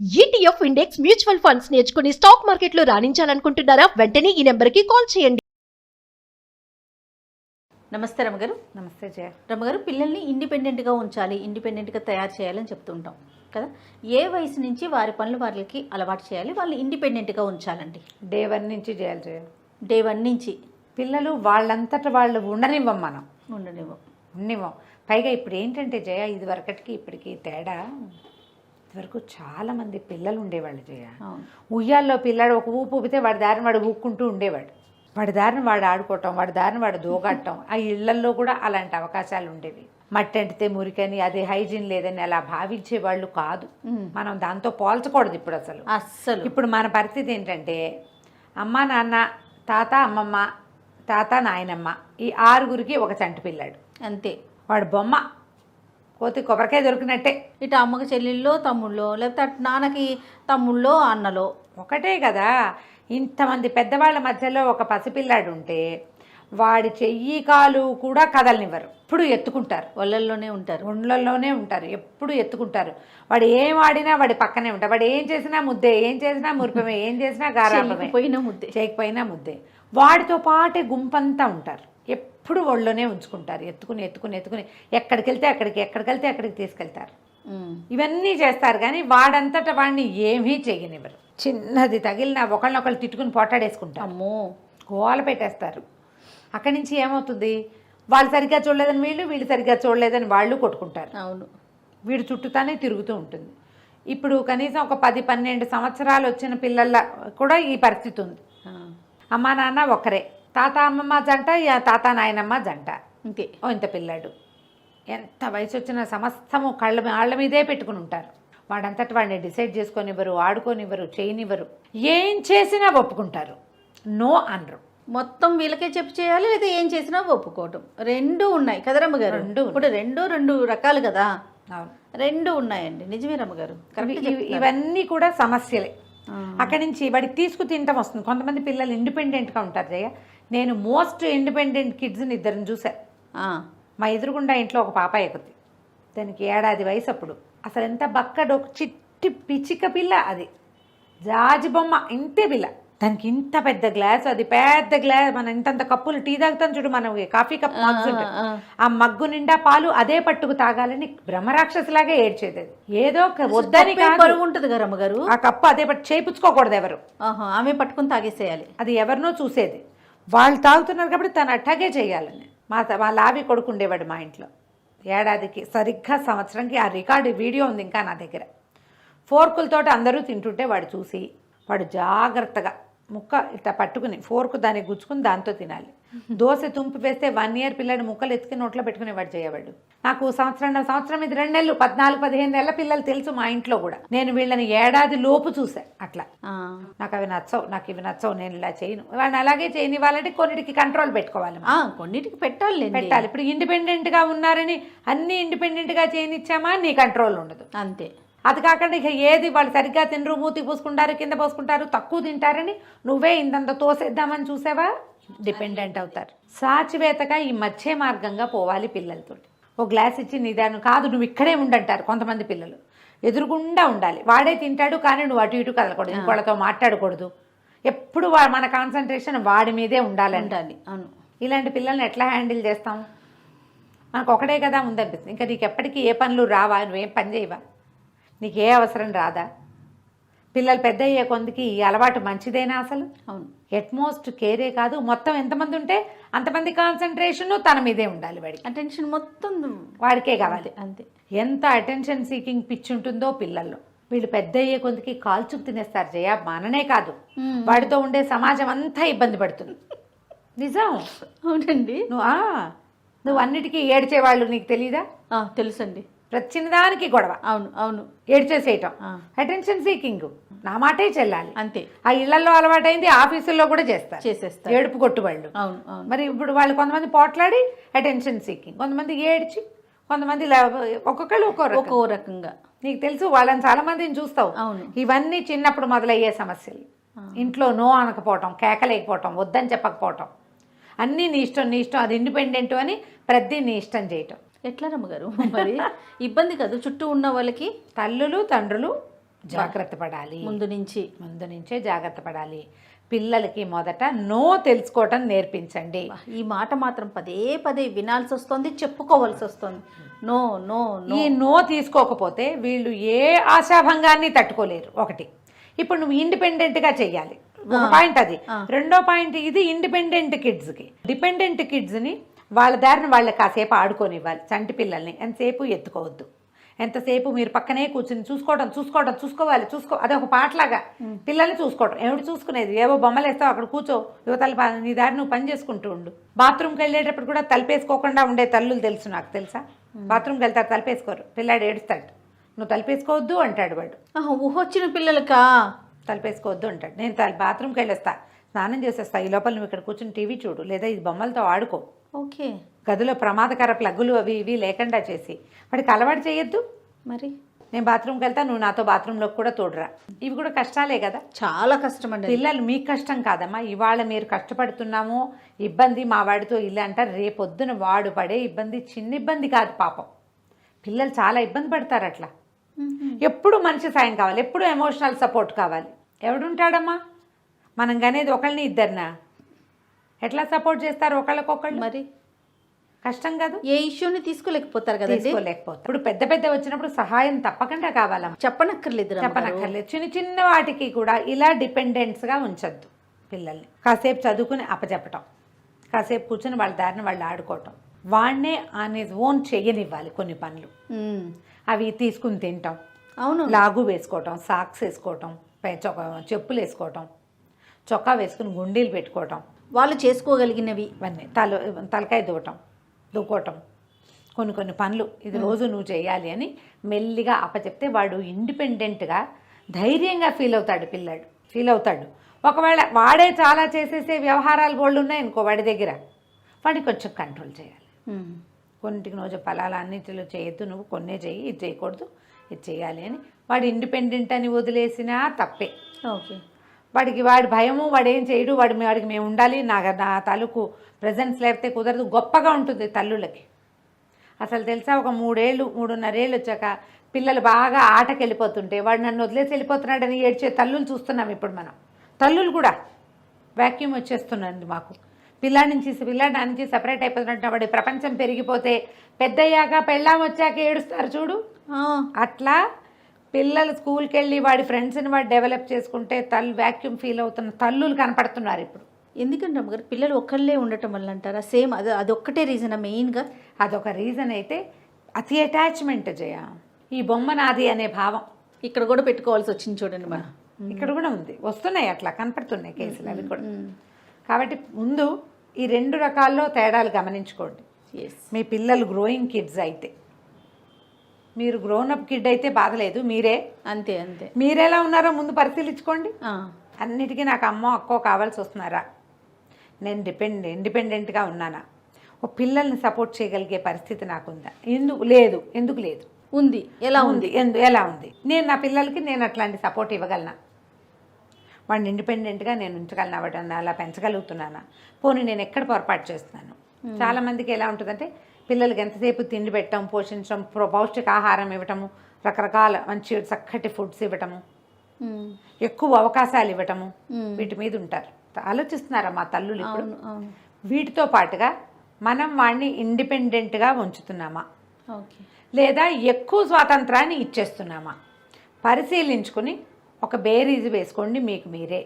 ETF index mutual funds నేర్చుకుని stock మార్కెట్లో రాణించాలనుకుంటున్నారా? వెంటనే ఈ నెంబర్కి కాల్ చేయండి. నమస్తే రమగారు. నమస్తే జయ. రమగారు, పిల్లల్ని ఇండిపెండెంట్గా ఉంచాలి, ఇండిపెండెంట్గా తయారు చేయాలని చెప్తూ ఉంటాం కదా. ఏ వయసు నుంచి వారి పనులు వాళ్ళకి అలవాటు చేయాలి, వాళ్ళు ఇండిపెండెంట్గా ఉంచాలండి? డే 1 నుంచి చేయాలి జయ. డే 1 నుంచి పిల్లలు వాళ్ళంతట వాళ్ళు ఉండనివ్వం, మనం ఉండనివ్వం. పైగా ఇప్పుడు ఏంటంటే జయ, ఇదివరకటికి ఇప్పటికి తేడా. ఇదివరకు చాలామంది పిల్లలు ఉండేవాళ్ళు జయ. ఉయ్యాల్లో పిల్లాడు ఒక ఊపు ఊపితే వాడి దారిని వాడు ఊక్కుంటూ ఉండేవాడు. వాడి దారిని వాడు ఆడుకోవటం, వాడి దారిని వాడు దూగట్టం. ఆ ఇళ్లల్లో కూడా అలాంటి అవకాశాలు ఉండేవి. మట్టి అంటితే మురికని, అది హైజీన్ లేదని అలా భావించే వాళ్ళు కాదు. మనం దాంతో పోల్చకూడదు ఇప్పుడు అసలు. ఇప్పుడు మన పరిస్థితి ఏంటంటే, అమ్మ నాన్న, తాత అమ్మమ్మ, తాత నాయనమ్మ, ఈ 6గురికి ఒక చంటి పిల్లాడు అంతే. వాడు బొమ్మ కోతి కొబ్బరికాయ దొరికినట్టే. ఇటు అమ్మకి చెల్లెళ్ళో తమ్ముళ్ళో, లేకపోతే అటు నాన్నకి తమ్ముళ్ళో అన్నలో ఒకటే కదా. ఇంతమంది పెద్దవాళ్ళ మధ్యలో ఒక పసిపిల్లాడు ఉంటే వాడి చెయ్యి కాలు కూడా కదలనివ్వరు. ఎప్పుడు ఎత్తుకుంటారు, ఒళ్ళల్లోనే ఉంటారు, ఎప్పుడు ఎత్తుకుంటారు. వాడు ఏం ఆడినా వాడి పక్కనే ఉంటారు. వాడు ఏం చేసినా ముద్దే, ఏం చేసినా మురిపమే, ఏం చేసినా గారాపమే, చేయకపోయినా ముద్దే. వాడితో పాటే గుంపంతా ఉంటారు, ఎప్పుడు ఒళ్ళోనే ఉంచుకుంటారు. ఎత్తుకుని ఎక్కడికి వెళ్తే అక్కడికి తీసుకెళ్తారు. ఇవన్నీ చేస్తారు. కానీ వాడంతటా వాడిని ఏమీ చేయనివ్వరు. చిన్నది తగిలినా ఒకళ్ళనొకళ్ళు తిట్టుకుని పోటాడేసుకుంటారు, అమ్మో గోల పెట్టేస్తారు. అక్కడి నుంచి ఏమవుతుంది, వాళ్ళు సరిగ్గా చూడలేదని వీళ్ళు సరిగ్గా చూడలేదని వాళ్ళు కొట్టుకుంటారు. అవును, వీడు చుట్టూతానే తిరుగుతూ ఉంటుంది. ఇప్పుడు కనీసం ఒక 10-12 సంవత్సరాలు వచ్చిన పిల్లల కూడా ఈ పరిస్థితి ఉంది. అమ్మా నాన్న ఒకరే, తాత అమ్మమ్మ జంట, తాత నాయనమ్మ జంట, ఇంతే. ఇంత పిల్లాడు. ఎంత వయసు వచ్చినా సమస్తము వాళ్ళ మీదే పెట్టుకుని ఉంటారు. వాడంతటి వాడిని డిసైడ్ చేసుకొనివ్వరు, ఆడుకోనివ్వరు, చేయనివ్వరు. ఏం చేసినా ఒప్పుకుంటారు, నో అనరు. మొత్తం వీళ్ళకే చెప్పి చేయాలి, లేదా ఏం చేసినా ఒప్పుకోవటం. రెండు ఉన్నాయి కదా రమ్మగారు. ఇప్పుడు రెండు రకాలు కదా. అవును, రెండు ఉన్నాయండి. నిజమే రమ్మగారు. ఇవన్నీ కూడా సమస్యలే. అక్కడి నుంచి వాడికి తీసుకు తినటం వస్తుంది. కొంతమంది పిల్లలు ఇండిపెండెంట్గా ఉంటారు జయ. నేను మోస్ట్ ఇండిపెండెంట్ కిడ్స్ని 2 చూశాను. మా ఎదురుగుండా ఇంట్లో ఒక పాప ఎక్కుద్ది, దానికి 1 ఏడాది వయసు. అప్పుడు అసలు ఎంత బక్కడు, ఒక చిట్టి పిచ్చిక పిల్ల, అది జాజి బొమ్మ, ఇంతే పిల్ల. దానికి ఇంత పెద్ద గ్లాసు, అది పెద్ద గ్లాస్, మన ఇంతంత కప్పులు టీ తాగుతాం చూడు, మనం కాఫీ కప్ మగ్స్ ఉంటాయి, ఆ మగ్గు నిండా పాలు అదే పట్టుకు తాగాలని బ్రహ్మరాక్షసులాగే ఏడ్చేది. ఏదో వద్దని ఉంటుంది కదా రమ్మగారు, ఆ కప్పు అదే పట్టు చేయించుకోకూడదు ఎవరు, ఆమె పట్టుకుని తాగేసేయాలి. అది ఎవరినో చూసేది. వాళ్ళు తాగుతున్నారు కాబట్టి తను అట్టాగే చేయాలని. మా లావి కొడుకు ఉండేవాడు మా ఇంట్లో. 1 ఏడాదికి సరిగ్గా సంవత్సరంకి ఆ రికార్డు వీడియో ఉంది ఇంకా నా దగ్గర. ఫోర్కులతోటి అందరూ తింటుంటే వాడు చూసి, వాడు జాగ్రత్తగా ముక్క ఇట్లా పట్టుకుని ఫోర్కు దానికి గుచ్చుకుని దాంతో తినాలి. దోశ తుంపి వేస్తే 1 ఇయర్ పిల్లడు ముక్కలు ఎత్తుకి నోట్లో పెట్టుకునేవాడు చేయవాడు. నాకు సంవత్సరం ఇది 2 నెలలు, 14-15 నెలల పిల్లలు తెలుసు మా ఇంట్లో కూడా. నేను వీళ్ళని 1 ఏడాది లోపు చూసా. అట్లా నాకు అవి నచ్చవు, నాకు ఇవి నచ్చవు, నేను ఇలా చేయను. వాడిని అలాగే చేయనివ్వాలంటే కొన్నిటికి కంట్రోల్ పెట్టుకోవాలి, కొన్నిటికి పెట్టాలి. ఇప్పుడు ఇండిపెండెంట్గా ఉన్నారని అన్ని ఇండిపెండెంట్గా చేయనిచ్చామా నీ కంట్రోల్ ఉండదు, అంతే. అది కాకుండా ఇక ఏది వాళ్ళు సరిగ్గా తినరు, మూతి పూసుకుంటారు, కింద పోసుకుంటారు, తక్కువ తింటారని నువ్వే ఇంతంత తోసేద్దామని చూసావా, డిపెండెంట్ అవుతారు. సాచివేతగా ఈ మధ్య మార్గంగా పోవాలి పిల్లలతో. ఓ గ్లాస్ ఇచ్చి నిదానం కాదు, నువ్వు ఇక్కడే ఉండంటారు కొంతమంది పిల్లలు. ఎదురుగుండా ఉండాలి, వాడే తింటాడు కానీ నువ్వు అటు ఇటు కదలకూడదు, ఇంకోళ్ళతో మాట్లాడకూడదు, ఎప్పుడు మన కాన్సన్ట్రేషన్ వాడి మీదే ఉండాలి. అవును, ఇలాంటి పిల్లల్ని ఎట్లా హ్యాండిల్ చేస్తాం? మనకు ఒకటే కదా ఉందనిపిస్తుంది. ఇంకా నీకు ఎప్పటికీ ఏ పనులు రావా, నువ్వేం పని చేయవా, నీకు ఏ అవసరం రాదా? పిల్లలు పెద్ద అయ్యే కొందికి ఈ అలవాటు మంచిదేనా అసలు? అవును, ఎట్మోస్ట్ కేరే కాదు. మొత్తం ఎంతమంది ఉంటే అంతమంది కాన్సన్ట్రేషన్ తన మీదే ఉండాలి. వాడికి అటెన్షన్ మొత్తం వాడికే కావాలి, అంతే. ఎంత అటెన్షన్ సీకింగ్ పిచ్చి ఉంటుందో పిల్లల్లో. వీళ్ళు పెద్ద అయ్యే కొందికి కాల్చుకు తినేస్తారు జయ. మననే కాదు, వాడితో ఉండే సమాజం అంతా ఇబ్బంది పడుతుంది. నిజం. అవునండి. నువ్వు అన్నిటికీ ఏడ్చేవాళ్ళు నీకు తెలీదా? తెలుసండి. ప్రతిదానికి గొడవ, అవును, ఏడ్చేసేయటం, అటెన్షన్ సీకింగ్. నా మాటే చెల్లాలి, అంతే. ఆ ఇళ్లలో అలవాటైంది, ఆఫీసుల్లో కూడా చేసేస్తారు, ఏడుపు కొట్టుబళ్ళు. మరి ఇప్పుడు వాళ్ళు కొంతమంది పోట్లాడి అటెన్షన్ సీకింగ్, కొంతమంది ఏడ్చి, కొంతమంది ఒక్కొక్కళ్ళు ఒక్కో రకంగా. నీకు తెలుసు, వాళ్ళని చాలా మందిని చూస్తావు. ఇవన్నీ చిన్నప్పుడు మొదలయ్యే సమస్యలు. ఇంట్లో నో అనకపోవటం, కేకలేకపోవటం, వద్దని చెప్పకపోవటం, అన్నీ నీ ఇష్టం, అది ఇండిపెండెంట్ అని ప్రతి నీ ఇష్టం చేయటం. ఎట్లా రమ్మగారు మరి? ఇబ్బంది కదా చుట్టూ ఉన్న వాళ్ళకి. తల్లులు తండ్రులు జాగ్రత్త పడాలి. ముందు నుంచే జాగ్రత్త పడాలి. పిల్లలకి మొదట నో తెలుసుకోవటం నేర్పించండి. ఈ మాట మాత్రం పదే పదే వినాల్సి వస్తుంది, చెప్పుకోవాల్సి వస్తుంది. నో నో ఈ నో తీసుకోకపోతే వీళ్ళు ఏ ఆశాభంగాన్ని తట్టుకోలేరు. ఒకటి, ఇప్పుడు నువ్వు ఇండిపెండెంట్గా చెయ్యాలి, ఒక పాయింట్ అది. రెండో పాయింట్, ఇది ఇండిపెండెంట్ కిడ్స్కి. డిపెండెంట్ కిడ్స్ని వాళ్ళ దారిని వాళ్ళకి కాసేపు ఆడుకోనివ్వాలి. చంటి పిల్లల్ని ఎంతసేపు ఎత్తుకోవద్దు. ఎంతసేపు మీరు పక్కనే కూర్చుని చూసుకోవాలి. అదే ఒక పాటలాగా పిల్లల్ని చూసుకోవడం. ఏమిటి చూసుకునేది? ఏవో బొమ్మలు వేస్తావు, అక్కడ కూర్చో, యువతల నీ దారి నువ్వు పని చేసుకుంటూ ఉండు. బాత్రూమ్కి వెళ్ళేటప్పుడు కూడా తలుపేసుకోకుండా ఉండే తల్లులు తెలుసు నాకు, తెలుసా? బాత్రూమ్కి వెళ్తారు, తలుపేసుకోరు, పిల్లాడు ఏడుస్తాడు, నువ్వు తలుపేసుకోవద్దు అంటాడు వాడు. ఊహొచ్చిన పిల్లలకా తలుపేసుకోవద్దు అంటాడు. నేను బాత్రూమ్కి వెళ్ళేస్తా, స్నానం చేసేస్తా, ఈ లోపల నువ్వు ఇక్కడ కూర్చుని టీవీ చూడు, లేదా ఇది బొమ్మలతో ఆడుకో. ఓకే, గదిలో ప్రమాదకర ప్లగ్గులు అవి ఇవి లేకుండా చేసి వాడికి అలవాటు చేయొద్దు. మరి నేను బాత్రూమ్కి వెళ్తా, నువ్వు నాతో బాత్రూంలోకి కూడా తోడురా. ఇవి కూడా కష్టాలే కదా. చాలా కష్టం అండి. పిల్లలు మీకు కష్టం కాదమ్మా, ఇవాళ మీరు కష్టపడుతున్నాము, ఇబ్బంది మా వాడితో ఇల్లు అంటారు, రేపొద్దున వాడు పడే ఇబ్బంది చిన్న ఇబ్బంది కాదు పాపం. పిల్లలు చాలా ఇబ్బంది పడతారు అట్లా. ఎప్పుడు మనిషి సాయం కావాలి, ఎప్పుడు ఎమోషనల్ సపోర్ట్ కావాలి. ఎవడుంటాడమ్మా? మనం కనేది ఒకళ్ళని ఇద్దరినా? ఎట్లా సపోర్ట్ చేస్తారు ఒకళ్ళకొకళ్ళు? మరి కష్టం కాదు. ఏ ఇష్యూని తీసుకోలేకపోతారు కదా. తీసుకోలేకపోతారు. ఇప్పుడు పెద్ద వచ్చినప్పుడు సహాయం తప్పకుండా కావాలమ్మా. చెప్పనక్కర్లేదు. చిన్న చిన్న వాటికి కూడా ఇలా డిపెండెంట్స్గా ఉంచొద్దు పిల్లల్ని. కాసేపు చదువుకుని అప్పచెప్పటం, కాసేపు కూర్చొని వాళ్ళ దారిని వాళ్ళు ఆడుకోవటం, వాడినే అనేది ఓన్ చెయ్యనివ్వాలి. కొన్ని పనులు అవి తీసుకుని తింటాం, అవును, లాగు వేసుకోవటం, సాక్స్ వేసుకోవటం, చెప్పులు వేసుకోవటం, చొక్కా వేసుకుని గుండీలు పెట్టుకోవటం, వాళ్ళు చేసుకోగలిగినవి ఇవన్నీ. తలకాయ దూకోవటం, కొన్ని పనులు ఇది రోజు నువ్వు చేయాలి అని మెల్లిగా అప్పచెప్తే వాడు ఇండిపెండెంట్గా ధైర్యంగా ఫీల్ అవుతాడు. ఒకవేళ వాడే చాలా చేసేసే వ్యవహారాలు బోళ్ళు ఉన్నాయనుకో వాడి దగ్గర, వాడిని కొంచెం కంట్రోల్ చేయాలి. కొన్నింటికి నువ్వు చెప్పాలి, అన్నింటిలో చేయొద్దు, నువ్వు కొన్నే చెయ్యి, ఇది చేయకూడదు, ఇది చేయాలి అని. వాడు ఇండిపెండెంట్ అని వదిలేసినా తప్పే. ఓకే, వాడి భయము, వాడేం చేయడు, వాడికి మేము ఉండాలి, నా తాలూకు ప్రజెన్స్ లేకపోతే కుదరదు. గొప్పగా ఉంటుంది తల్లులకి. అసలు తెలుసా, ఒక 3.5 ఏళ్ళు వచ్చాక పిల్లలు బాగా ఆటకి వెళ్ళిపోతుంటే వాడు నన్ను వదిలేసి వెళ్ళిపోతున్నాడని ఏడ్చే తల్లులు చూస్తున్నాం ఇప్పుడు మనం. తల్లులు కూడా వ్యాక్యూమ్ వచ్చేస్తున్నది మాకు. పిల్లాడి నుంచి సపరేట్ అయిపోతున్నట్టు వాడి ప్రపంచం పెరిగిపోతే పెద్దయ్యాక పెళ్ళాం వచ్చాక ఏడుస్తారు చూడు. అట్లా పిల్లలు స్కూల్కి వెళ్ళి వాడి ఫ్రెండ్స్ని వాడు డెవలప్ చేసుకుంటే వ్యాక్యూమ్ ఫీల్ అవుతున్న తల్లులు కనపడుతున్నారు ఇప్పుడు. ఎందుకంటే అమ్మగారు పిల్లలు ఒక్కళ్ళే ఉండటం వల్ల అంటారా? సేమ్ అదొక్కటే రీజన్ మెయిన్గా? అదొక రీజన్ అయితే అతి అటాచ్మెంట్ ఈ బొమ్మ నాది అనే భావం ఇక్కడ కూడా పెట్టుకోవాల్సి వచ్చింది చూడండి. మనం ఇక్కడ కూడా ఉంది, వస్తున్నాయి, అట్లా కనపడుతున్నాయి కేసులు అవి కూడా. కాబట్టి ముందు ఈ 2 రకాల్లో తేడాలు గమనించుకోండి. మీ పిల్లలు గ్రోయింగ్ కిడ్స్ అయితే, మీరు గ్రోనప్ కిడ్ అయితే బాధలేదు, అంతే మీరెలా ఉన్నారో ముందు పరిశీలించుకోండి. అన్నిటికీ నాకు అమ్మో అక్కో కావాల్సి వస్తున్నారా, నేను ఇండిపెండెంట్గా ఉన్నానా, ఓ పిల్లల్ని సపోర్ట్ చేయగలిగే పరిస్థితి నాకుందా, ఎందుకు లేదు ఉంది, ఎలా ఉంది. నేను నా పిల్లలకి నేను అట్లాంటి సపోర్ట్ ఇవ్వగలనా, వాడిని ఇండిపెండెంట్గా నేను ఉంచగలనా, వాడిని అలా పెంచగలుగుతున్నానా, పోనీ నేను ఎక్కడ పొరపాటు చేస్తున్నాను. చాలామందికి ఎలా ఉంటుందంటే పిల్లలకి ఎంతసేపు తిండి పెట్టడం, పోషించడం, పౌష్టికాహారం ఇవ్వటము, రకరకాల మంచి చక్కటి ఫుడ్స్ ఇవ్వటము, ఎక్కువ అవకాశాలు ఇవ్వటము, వీటి మీద ఉంటారు, ఆలోచిస్తున్నారా మా తల్లులు ఇప్పుడు. వీటితో పాటుగా మనం వాడిని ఇండిపెండెంట్గా ఉంచుతున్నామా, లేదా ఎక్కువ స్వాతంత్రాన్ని ఇచ్చేస్తున్నామా పరిశీలించుకుని ఒక బేరీజు వేసుకోండి మీకు మీరే.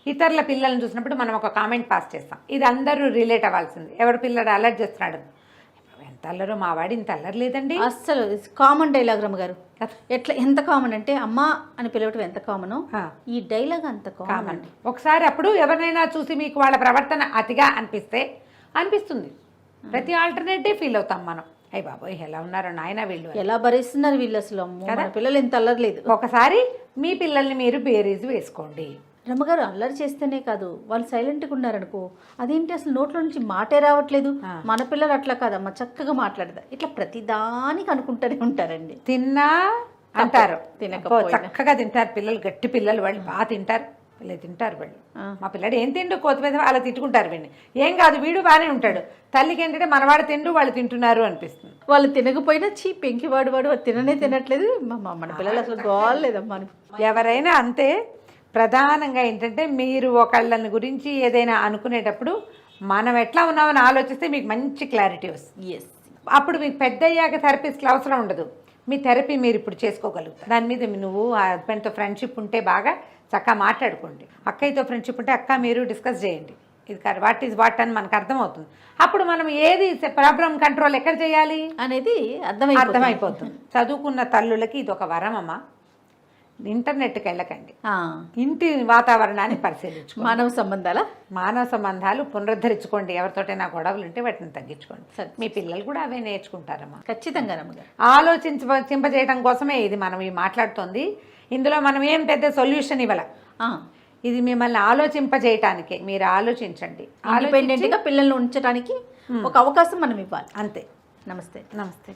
ఇతరుల పిల్లల్ని చూసినప్పుడు మనం ఒక కామెంట్ పాస్ చేస్తాం, ఇది అందరూ రిలేట్ అవ్వాల్సింది. ఎవరి పిల్లడు అలర్ట్ చేస్తున్నాడు, ఎంత అల్లరో మా వాడి ఇంత అల్లరి లేదండి. అస్సలు కామన్ డైలాగ్ రమ్మగారు. ఎంత కామన్ అంటే అమ్మా అని పిలవటం ఎంత కామనో ఈ డైలాగ్ అంత కామన్. ఒకసారి అప్పుడు ఎవరినైనా చూసి మీకు వాళ్ళ ప్రవర్తన అతిగా అనిపిస్తుంది, ప్రతి ఆల్టర్నేట్ డే ఫీల్ అవుతాం మనం. అయ్య బాబోయ్ ఎలా ఉన్నారో నాయన, వీళ్ళు ఎలా భరిస్తున్నారు వీళ్ళు, అసలు అమ్మో పిల్లలు ఎంత అల్లర్లేదు. ఒకసారి మీ పిల్లల్ని మీరు బేరీజు వేసుకోండి. రమ్మగారు అల్లరి చేస్తేనే కాదు, వాళ్ళు సైలెంట్గా ఉన్నారనుకో, అదేంటి అసలు నోట్లో నుంచి మాటే రావట్లేదు. మన పిల్లలు అట్లా కాదమ్మా, చక్కగా మాట్లాడతారు. ఇట్లా ప్రతిదానికి అనుకుంటూనే ఉంటారండి. తిన్నా అంటారు, చక్కగా తింటారు పిల్లలు, గట్టి పిల్లలు, వాళ్ళు బాగా తింటారు, వీళ్ళు తింటారు వీళ్ళు. మా పిల్లడు ఏం తిండు కొత్తిమీర అలా తిట్టుకుంటారు వీడిని. ఏం కాదు వీడు బాగానే ఉంటాడు. తల్లికి ఏంటంటే మనవాడు తిండు వాళ్ళు తింటున్నారు అనిపిస్తుంది. వాళ్ళు తినకపోయినా చీ పెంకివాడు తిననే తినట్లేదు మన పిల్లలు అసలు గోలేదమ్మా. ఎవరైనా అంతే. ప్రధానంగా ఏంటంటే మీరు ఒకళ్ళని గురించి ఏదైనా అనుకునేటప్పుడు మనం ఎట్లా ఉన్నామని ఆలోచిస్తే మీకు మంచి క్లారిటీ వస్తుంది. ఎస్, అప్పుడు మీకు పెద్ద అయ్యాక థెరపిస్ట్లు అవసరం ఉండదు. మీ థెరపీ మీరు ఇప్పుడు చేసుకోగలుగుతారు. దాని మీద నువ్వు ఆ హస్బెండ్తో ఫ్రెండ్షిప్ ఉంటే బాగా చక్కగా మాట్లాడుకోండి. అక్కయ్యతో ఫ్రెండ్షిప్ ఉంటే అక్క మీరు డిస్కస్ చేయండి. ఇది వాట్ ఈజ్ వాట్ అని మనకు అర్థమవుతుంది. అప్పుడు మనం ఏది ప్రాబ్లం కంట్రోల్ ఎక్కడ చేయాలి అనేది అర్థమైపోతుంది. చదువుకున్న తల్లులకి ఇది ఒక వరం అమ్మ. ఇంటర్నెట్కి వెళ్ళకండి, ఇంటి వాతావరణాన్ని పరిశీలించుకోండి. మానవ సంబంధాలు పునరుద్ధరించుకోండి. ఎవరితోటైనా గొడవలు ఉంటే వాటిని తగ్గించుకోండి. మీ పిల్లలు కూడా అవే నేర్చుకుంటారమ్మా. ఖచ్చితంగా ఆలోచింపజేయడం కోసమే ఇది మనం మాట్లాడుతోంది. ఇందులో మనం ఏం పెద్ద సొల్యూషన్ ఇవ్వాల. ఇది మిమ్మల్ని ఆలోచింపజేయటానికే. మీరు ఆలోచించండి. ఇండిపెండెంట్గా పిల్లల్ని ఉంచడానికి ఒక అవకాశం మనం ఇవ్వాలి. అంతే. నమస్తే. నమస్తే.